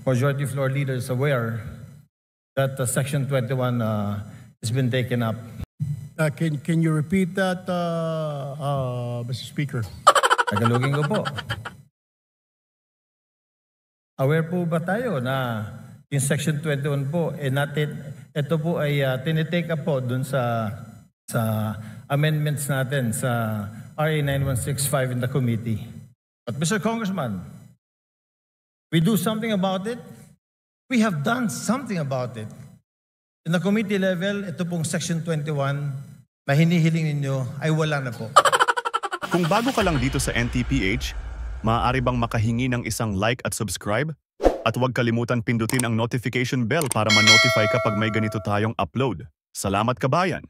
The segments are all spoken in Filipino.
Majority Floor Leader is aware that Section 21 has been taken up. Can you repeat that, Mr. Speaker? Tagalogin ko po. Aware po ba tayo na yung Section 21 po, ito po ay tinitake up po dun sa amendments natin sa RA 9165 in the committee. But Mr. Congressman, we do something about it. We have done something about it. In the committee level, ito pong Section 21 na hinihiling ninyo ay wala na po. Kung bago ka lang dito sa NTPH, maaari bang makahingi ng isang like at subscribe? At huwag kalimutan pindutin ang notification bell para ma-notify kapag may ganito tayong upload. Salamat kabayan!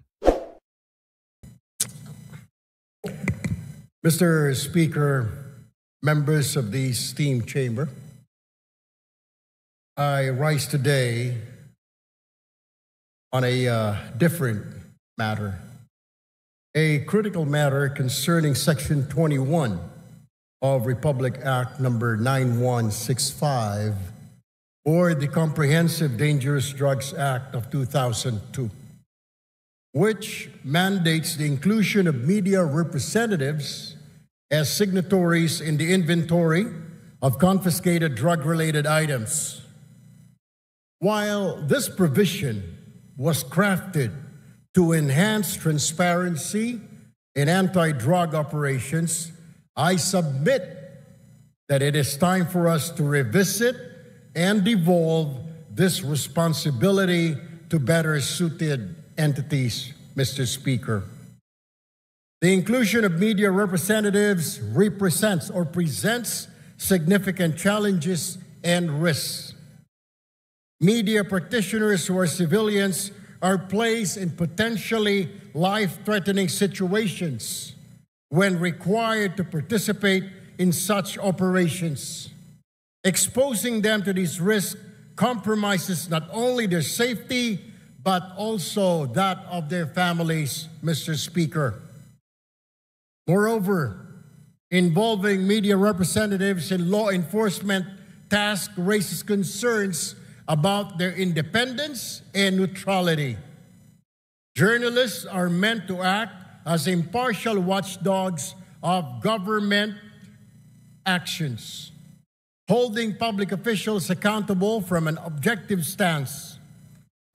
Mr. Speaker, members of the esteemed chamber, I rise today on a different matter, a critical matter concerning Section 21 of Republic Act number 9165, or the Comprehensive Dangerous Drugs Act of 2002, which mandates the inclusion of media representatives as signatories in the inventory of confiscated drug-related items. While this provision was crafted to enhance transparency in anti-drug operations, I submit that it is time for us to revisit and devolve this responsibility to better suited entities, Mr. Speaker. The inclusion of media representatives represents or presents significant challenges and risks. Media practitioners who are civilians are placed in potentially life-threatening situations when required to participate in such operations. Exposing them to these risks compromises not only their safety, but also that of their families, Mr. Speaker. Moreover, involving media representatives in law enforcement tasks raises concerns about their independence and neutrality. Journalists are meant to act as impartial watchdogs of government actions, holding public officials accountable from an objective stance.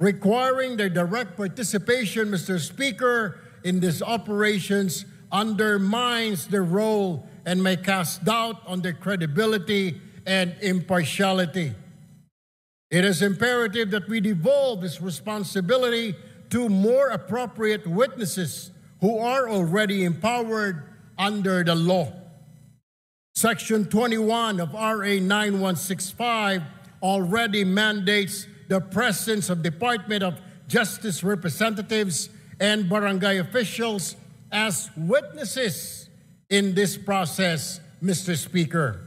Requiring their direct participation, Mr. Speaker, in these operations undermines their role and may cast doubt on their credibility and impartiality. It is imperative that we devolve this responsibility to more appropriate witnesses who are already empowered under the law. Section 21 of RA 9165 already mandates the presence of Department of Justice representatives and barangay officials as witnesses in this process, Mr. Speaker.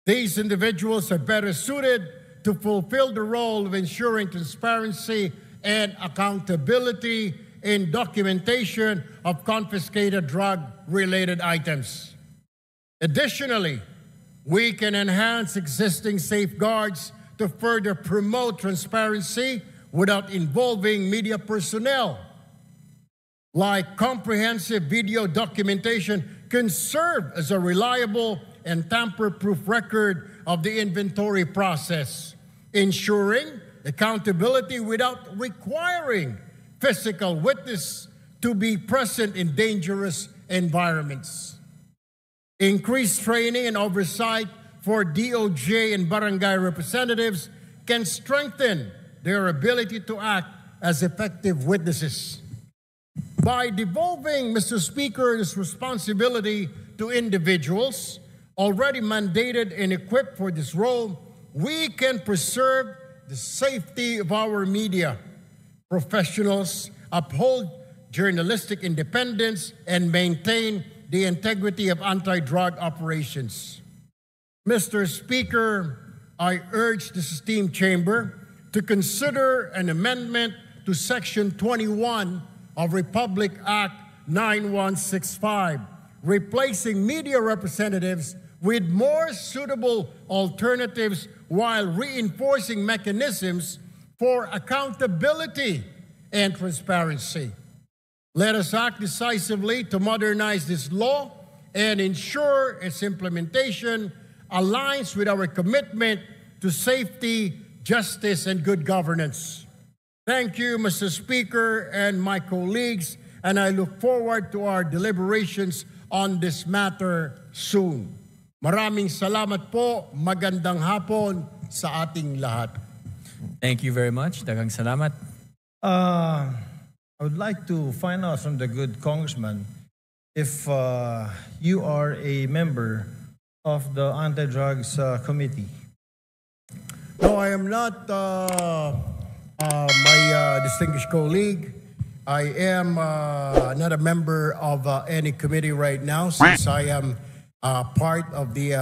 These individuals are better suited to fulfill the role of ensuring transparency and accountability in documentation of confiscated drug-related items. Additionally, we can enhance existing safeguards to further promote transparency without involving media personnel. Like comprehensive video documentation can serve as a reliable and tamper-proof record of the inventory process, ensuring accountability without requiring physical witness to be present in dangerous environments. Increased training and oversight for DOJ and barangay representatives can strengthen their ability to act as effective witnesses. By devolving, Mr. Speaker, this responsibility to individuals already mandated and equipped for this role, we can preserve the safety of our media professionals, uphold journalistic independence, and maintain the integrity of anti-drug operations. Mr. Speaker, I urge this esteemed chamber to consider an amendment to Section 21 of Republic Act 9165, replacing media representatives with more suitable alternatives while reinforcing mechanisms for accountability and transparency. Let us act decisively to modernize this law and ensure its implementation aligns with our commitment to safety, justice, and good governance. Thank you, Mr. Speaker and my colleagues, and I look forward to our deliberations on this matter soon. Maraming salamat po, magandang hapon sa ating lahat. Thank you very much. Daghang salamat. I would like to find out from the good congressman if you are a member of the Anti-Drugs Committee. No, I am not, my distinguished colleague. I am not a member of any committee right now since I am part of the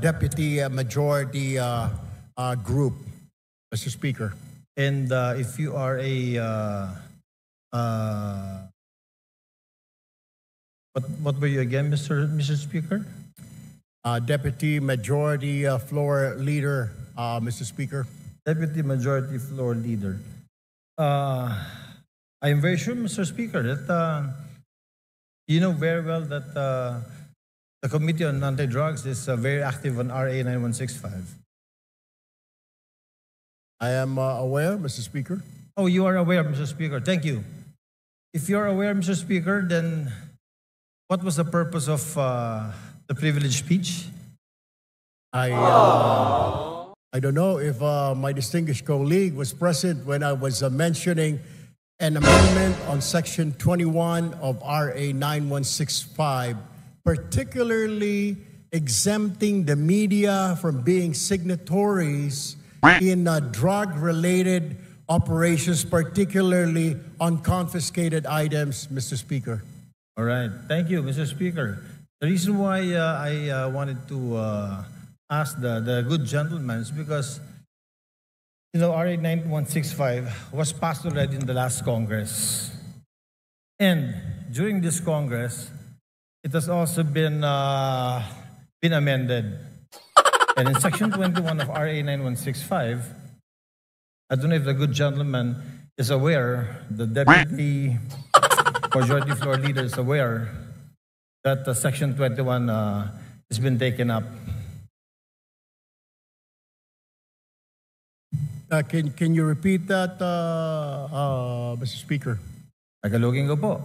deputy majority group, Mr. Speaker. And if you are what were you again, Mr. Speaker? Deputy Majority Floor Leader, Mr. Speaker. Deputy Majority Floor Leader. I am very sure, Mr. Speaker, that you know very well that the Committee on Anti-Drugs is very active on RA 9165. I am aware, Mr. Speaker. Oh, you are aware, Mr. Speaker. Thank you. If you are aware, Mr. Speaker, then what was the purpose of the privileged speech? I don't know if my distinguished colleague was present when I was mentioning an amendment on Section 21 of RA 9165, particularly exempting the media from being signatories in drug-related operations, particularly on confiscated items, Mr. Speaker. All right. Thank you, Mr. Speaker. The reason why I wanted to ask the good gentleman is because, you know, RA 9165 was passed already in the last Congress. And during this Congress, it has also been amended. And in Section 21 of RA 9165, I don't know if the good gentleman is aware, the Deputy Majority Floor Leader is aware that Section 21 has been taken up. Can you repeat that, Mr. Speaker? Tagalogin ko po.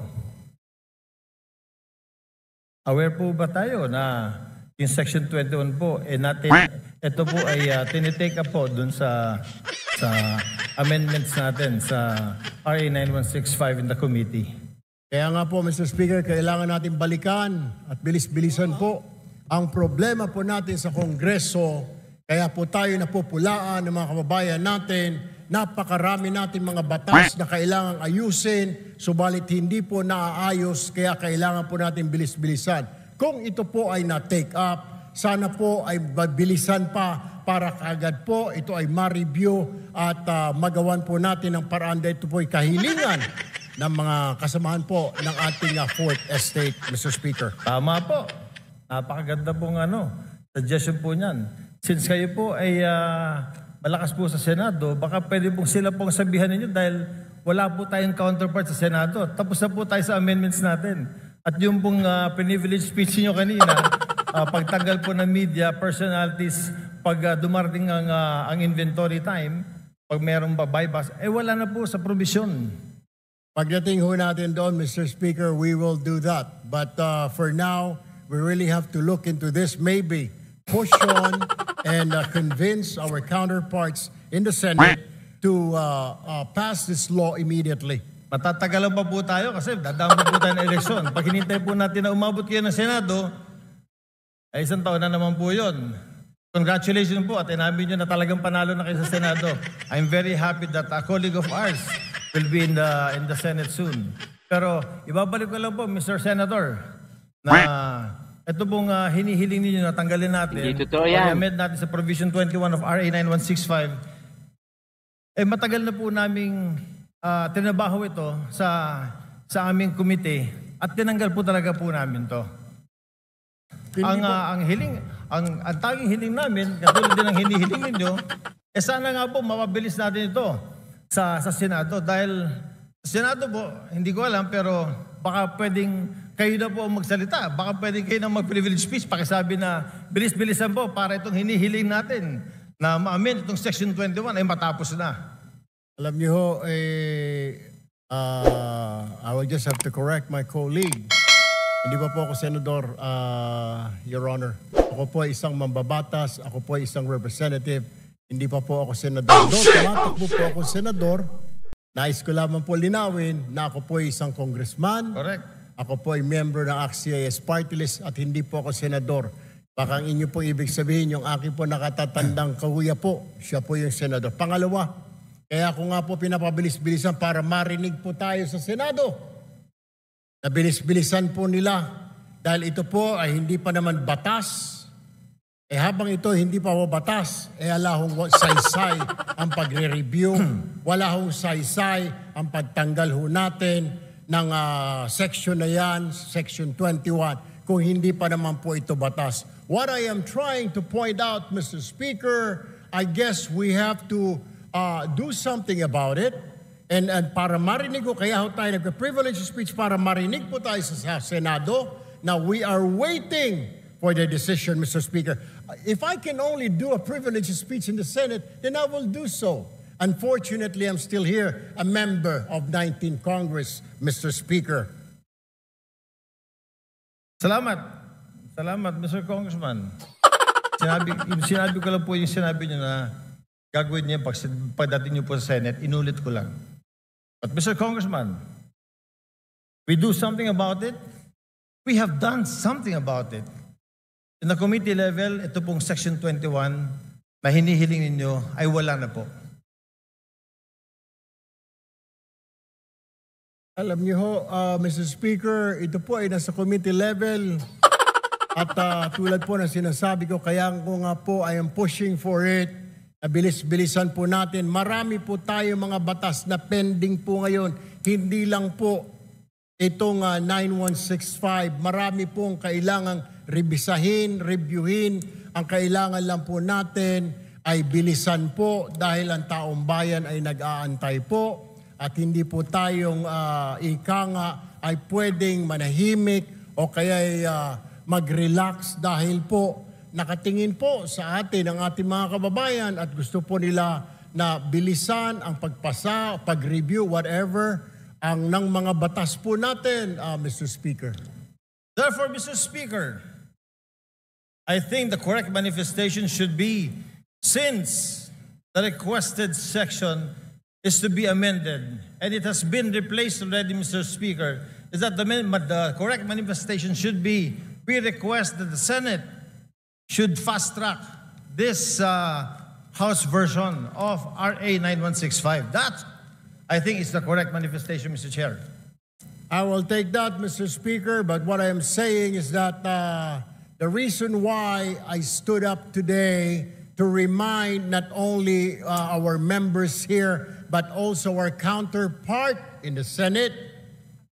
Aware po ba tayo na yung Section 21 po, ito po ay tinitake up po dun sa amendments natin sa RA 9165 in the committee. Kaya nga po, Mr. Speaker, kailangan natin balikan at bilis-bilisan po ang problema po natin sa Kongreso. Kaya po tayo napupulaan ng mga kababayan natin. Napakarami natin mga batas na kailangang ayusin, subalit hindi po naaayos, kaya kailangan po natin bilis-bilisan. Kung ito po ay na-take up, sana po ay bilisan pa para kaagad po ito ay ma-review at magawan po natin ang paraan dahil ito po ay kahilingan ng mga kasamahan po ng ating Fourth Estate, Mr. Speaker. Tama po. Napakaganda pong suggestion po niyan. Since kayo po ay malakas po sa Senado, baka pwede pong sila pong sabihan ninyo dahil wala po tayong counterpart sa Senado. Tapos na po tayo sa amendments natin. At yung pong privilege speech niyo kanina, pagtanggal po ng media, personalities, pag dumarating ang inventory time, pag mayroong buybacks, wala na po sa provision. Pagdating ho natin doon, Mr. Speaker, we will do that. But for now, we really have to look into this, maybe push on and convince our counterparts in the Senate to pass this law immediately. Matatagalan pa po tayo kasi dadaan po tayo ng eleksyon. Pag hinintay po natin na umabot kayo ng Senado, ay isang taon na naman po yun. Congratulations po at inamin nyo na talagang panalo na kayo sa Senado. I'm very happy that a colleague of ours will be in the Senate soon. Pero ibabalik ko lang po, Mr. Senator, na ito pong hinihiling ninyo na tanggalin natin, pag-amend natin sa Provision 21 of RA 9165, matagal na po naming tinabaho ito sa aming komite at tinanggal po talaga po namin to. Ang hiling, ang tanging hiling namin, katulad din ng hinihiling ninyo, sana nga po mapabilis natin ito sa Senado. Dahil sa Senado po, hindi ko alam, pero baka pwedeng kayo na po ang magsalita. Baka pwedeng kayo na mag-privilege speech. Pakisabi na bilis-bilisan po para itong hinihiling natin na ma-amend itong Section 21 ay matapos na. Alam niyo ho, I will just have to correct my colleague. Hindi pa po ako senador, Your Honor. Ako po ay isang mambabatas, ako po ay isang representative, hindi pa po ako senador. Doon, tumatakbo po ako senador, nais ko lamang po linawin na ako po ay isang congressman. Correct. Ako po ay member ng ACT-CIS party list at hindi po ako senador. Baka ang inyo po ibig sabihin, yung aking po nakatatandang kahuya po, siya po yung senador. Pangalawa, kaya ako nga po pinapabilis-bilisan para marinig po tayo sa Senado. Nabilis-bilisan po nila dahil ito po ay hindi pa naman batas. Habang ito hindi pa po batas, wala hong saysay ang pagre-review, wala hong saysay ang pagtanggal ho natin ng section na yan, Section 21, kung hindi pa naman po ito batas. What I am trying to point out, Mr. Speaker, I guess we have to do something about it. And para marinig ko, kaya ho tayo nagka-privilege speech para marinig po tayo sa Senado. Now, we are waiting for the decision, Mr. Speaker. If I can only do a privilege speech in the Senate, then I will do so. Unfortunately, I'm still here, a member of 19th Congress, Mr. Speaker. Salamat. Salamat, Mr. Congressman. Sinabi ko lang po yung sinabi niyo na gagawin niya pagdating niyo po sa Senate, inulit ko lang. But Mr. Congressman, we do something about it. We have done something about it. In the committee level, ito pong Section 21 na hinihiling ninyo ay wala na po. Alam niyo ho, Mr. Speaker, ito po ay nasa committee level. At tulad po na sinasabi ko, kaya ko nga po, I am pushing for it. Bilis-bilisan po natin. Marami po tayo mga batas na pending po ngayon. Hindi lang po itong 9165. Marami pong kailangang reviewin. Ang kailangan lang po natin ay bilisan po dahil ang taong bayan ay nag-aantay po. At hindi po tayong ika nga ay pwedeng manahimik o kaya mag-relax dahil po nakatingin po sa atin ang ating mga kababayan at gusto po nila na bilisan ang pagpasa, pag-review, whatever, ang ng mga batas po natin, Mr. Speaker. Therefore, Mr. Speaker, I think the correct manifestation should be, since the requested section is to be amended, and it has been replaced already, Mr. Speaker, is that the correct manifestation should be, we request that the Senate should fast-track this House version of RA 9165. That, I think, is the correct manifestation, Mr. Chair. I will take that, Mr. Speaker, but what I am saying is that the reason why I stood up today to remind not only our members here, but also our counterpart in the Senate,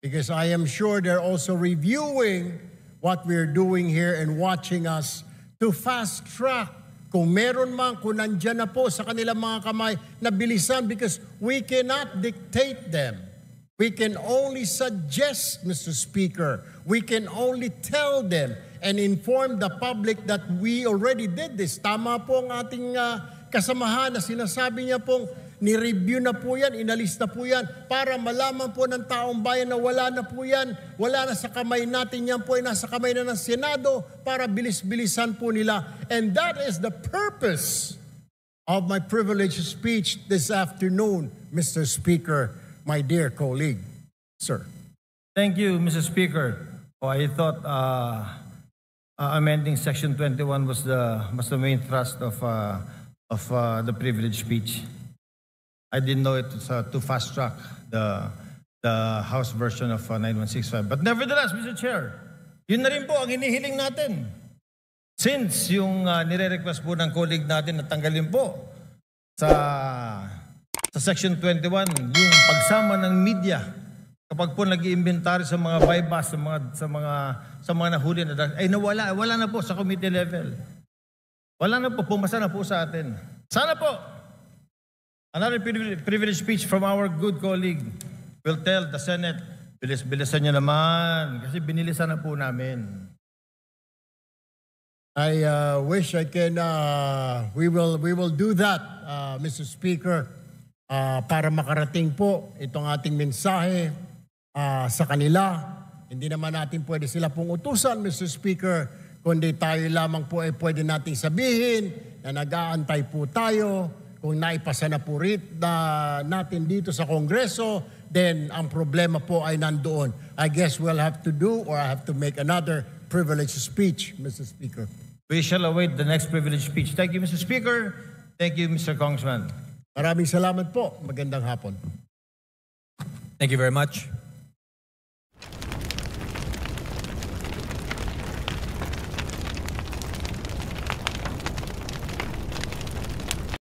because I am sure they're also reviewing what we're doing here and watching us, to fast track. Kung meron man, kung nandyan na po sa kanilang mga kamay, na bilisan, because we cannot dictate them. We can only suggest, Mr. Speaker. We can only tell them and inform the public that we already did this. Tama po ang ating kasamahan na sinasabi niya pong ni-review na po yan, inalis na po yan, para malaman po ng taong bayan na wala na po yan, wala na sa kamay natin, yan po ay nasa kamay na ng Senado para bilis-bilisan po nila. And that is the purpose of my privileged speech this afternoon, Mr. Speaker, my dear colleague. Sir. Thank you, Mr. Speaker. I thought amending Section 21 was the main thrust of the privilege speech. I didn't know it was to fast track the House version of 9165. But nevertheless, Mr. Chair, yun na rin po ang hinihiling natin. Since yung nire-request po ng colleague natin na tanggalin po sa Section 21, yung pagsama ng media Kapag po nag-iimbentary sa mga bypass, sa mga nahuli na drugs, ay nawala. Wala na po sa committee level. Wala na po, pumasa na po sa atin. Sana po, another privilege speech from our good colleague will tell the Senate, bilis-bilisan nyo naman, kasi binilisan na po namin. I wish I can, we will do that, Mr. Speaker, para makarating po itong ating mensahe sa kanila. Hindi naman natin pwede sila pong utusan, Mr. Speaker, kundi tayo lamang po ay pwede nating sabihin na nag-aantay po tayo. Kung naipasa na po natin dito sa Kongreso, then ang problema po ay nandoon. I guess we'll have to do or I have to make another privilege speech, Mr. Speaker. We shall await the next privilege speech. Thank you, Mr. Speaker. Thank you, Mr. Congressman. Maraming salamat po. Magandang hapon. Thank you very much.